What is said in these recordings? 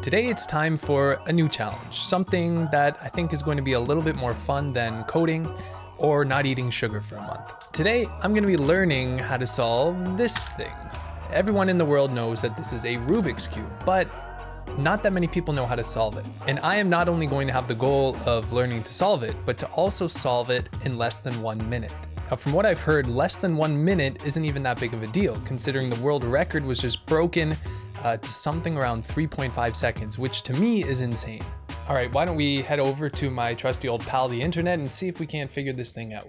Today it's time for a new challenge, something that I think is going to be a little bit more fun than coding or not eating sugar for a month. Today I'm going to be learning how to solve this thing. Everyone in the world knows that this is a Rubik's Cube, but not that many people know how to solve it. And I am not only going to have the goal of learning to solve it, but to also solve it in less than 1 minute. Now, from what I've heard, less than 1 minute isn't even that big of a deal, considering the world record was just broken to something around 3.5 seconds, which to me is insane. All right, why don't we head over to my trusty old pal, the internet, and see if we can't figure this thing out.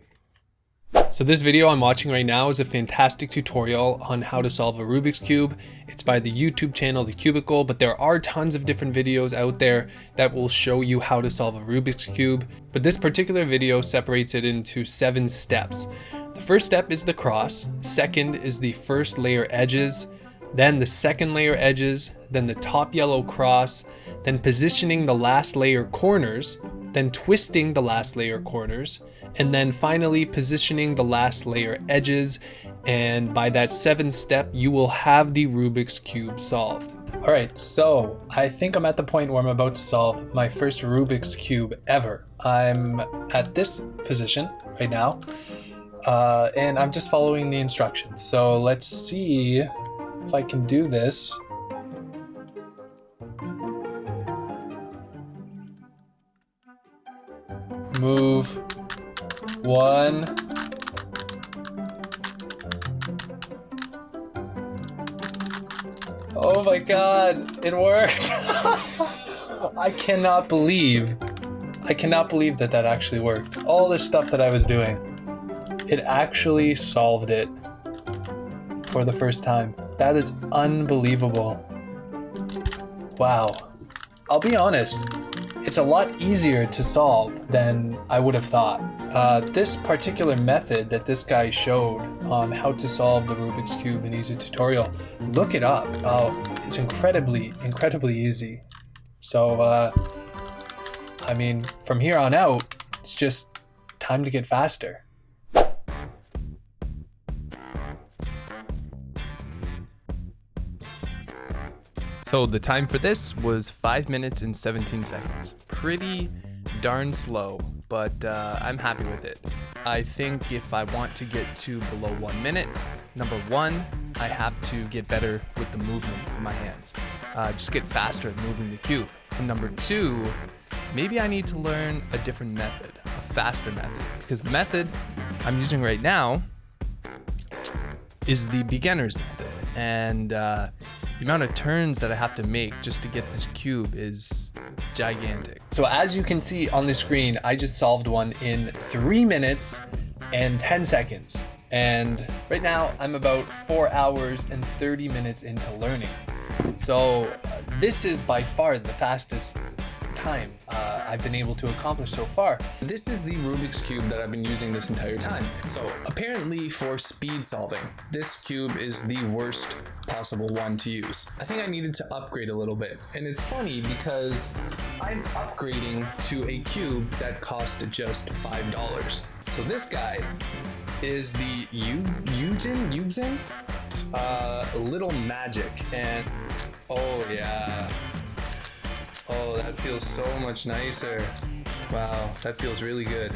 So this video I'm watching right now is a fantastic tutorial on how to solve a Rubik's Cube. It's by the YouTube channel, The Cubicle, but there are tons of different videos out there that will show you how to solve a Rubik's Cube. But this particular video separates it into 7 steps. The first step is the cross. Second is the first layer edges, then the second layer edges, then the top yellow cross, then positioning the last layer corners, then twisting the last layer corners, and then finally positioning the last layer edges. And by that 7th step, you will have the Rubik's Cube solved. All right, so I think I'm at the point where I'm about to solve my first Rubik's Cube ever. I'm at this position right now, and I'm just following the instructions. So let's see if I can do this. Move 1. Oh my God, it worked. I cannot believe that that actually worked. All this stuff that I was doing, it actually solved it for the first time. That is unbelievable. Wow. I'll be honest, it's a lot easier to solve than I would have thought. This particular method that this guy showed on how to solve the Rubik's Cube in Easy Tutorial, look it up. It's incredibly easy. So, I mean, from here on out, it's just time to get faster. So the time for this was 5 minutes and 17 seconds. Pretty darn slow, but I'm happy with it. I think if I want to get to below 1 minute, number 1, I have to get better with the movement of my hands. Just get faster at moving the cube. And number 2, maybe I need to learn a different method, a faster method, because the method I'm using right now is the beginner's method. And the amount of turns that I have to make just to get this cube is gigantic. So as you can see on the screen, I just solved one in 3 minutes and 10 seconds. And right now I'm about 4 hours and 30 minutes into learning. So this is by far the fastest time I've been able to accomplish so far. This is the Rubik's Cube that I've been using this entire time. So apparently for speed solving, this cube is the worst possible one to use. I think I needed to upgrade a little bit. And it's funny because I'm upgrading to a cube that cost just $5. So this guy is the Eugen Little Magic. And oh yeah. Oh, that feels so much nicer. Wow, that feels really good.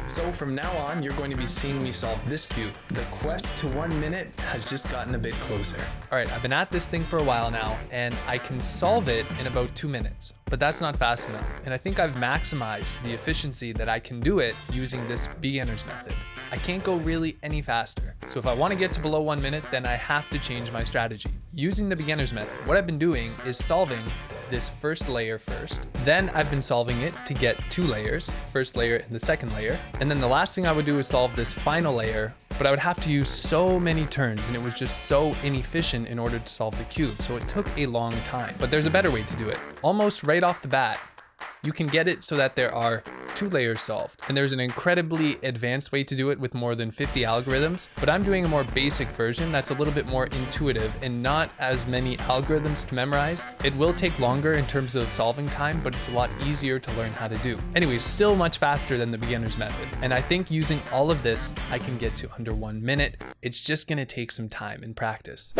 So from now on, you're going to be seeing me solve this cube. The quest to 1 minute has just gotten a bit closer. All right, I've been at this thing for a while now, and I can solve it in about 2 minutes, but that's not fast enough. And I think I've maximized the efficiency that I can do it using this beginner's method. I can't go really any faster. So if I want to get to below 1 minute, then I have to change my strategy. Using the beginner's method, what I've been doing is solving this first layer first. Then I've been solving it to get 2 layers, first layer and the second layer. And then the last thing I would do is solve this final layer, but I would have to use so many turns and it was just so inefficient in order to solve the cube. So it took a long time, but there's a better way to do it. Almost right off the bat, you can get it so that there are 2 layers solved. And there's an incredibly advanced way to do it with more than 50 algorithms, but I'm doing a more basic version that's a little bit more intuitive and not as many algorithms to memorize. It will take longer in terms of solving time, but it's a lot easier to learn how to do. Anyways, still much faster than the beginner's method. And I think using all of this, I can get to under 1 minute. It's just gonna take some time and practice.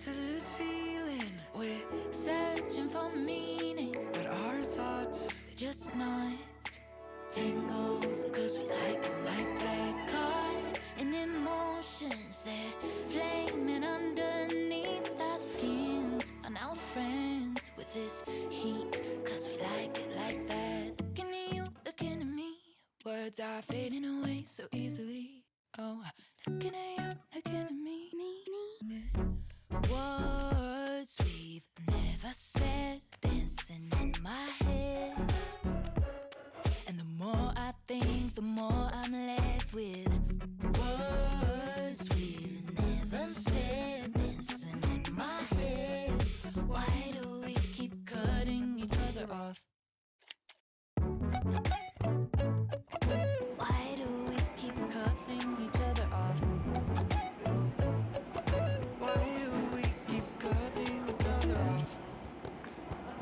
To this feeling. are fading away so easily. Oh, looking at you, looking at me. Words we've never said, dancing in my head. And the more I think, the more I'm left with. Words we've never said, dancing in my head. Why do we keep cutting each other off? Why do we keep cutting each other off? Why do we keep cutting each other off?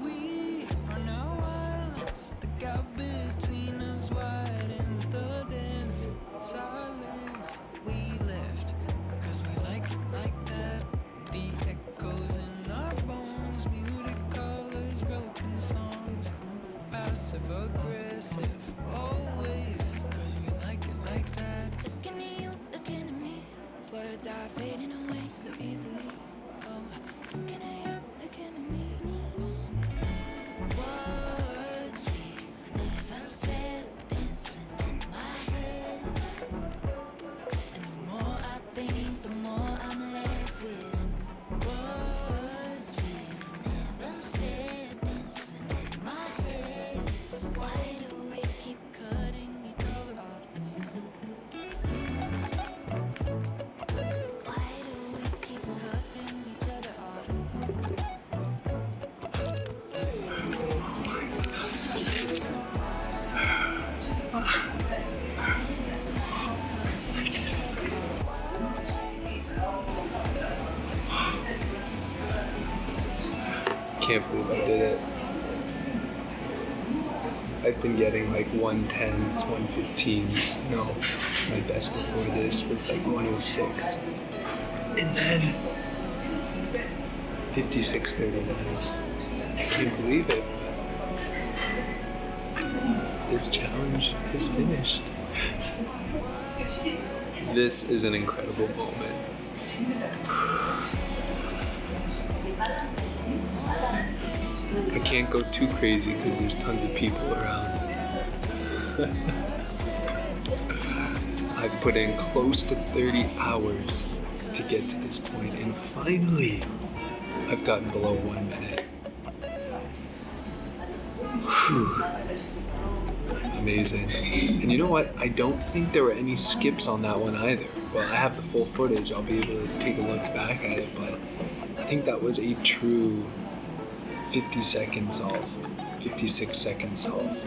We are now violence. The gap between us widens. The dense silence we left, 'cause we like it like that. The echoes in our bones, muted colors, broken songs, passive aggressive, always, 'cause we like it like that. Looking at you, looking at me. Words are fading away so easily. Oh, looking at you, looking at me. Words we've never said, dancing in my head. And the more I think, the more I'm left with. Words we've never said, dancing in my head. Why do we keep cutting each other off? Why do we keep cutting each other off? Can't believe I did it. I've been getting like 110s, 115s. No, my best before this was like 106. And then 56.39. I can't believe it. This challenge is finished. This is an incredible moment. I can't go too crazy because there's tons of people around. I've put in close to 30 hours to get to this point, and finally, I've gotten below 1 minute. Whew. Amazing. And you know what? I don't think there were any skips on that one either. Well, I have the full footage. I'll be able to take a look back at it, but I think that was a true 50-second solve, 56-second solve.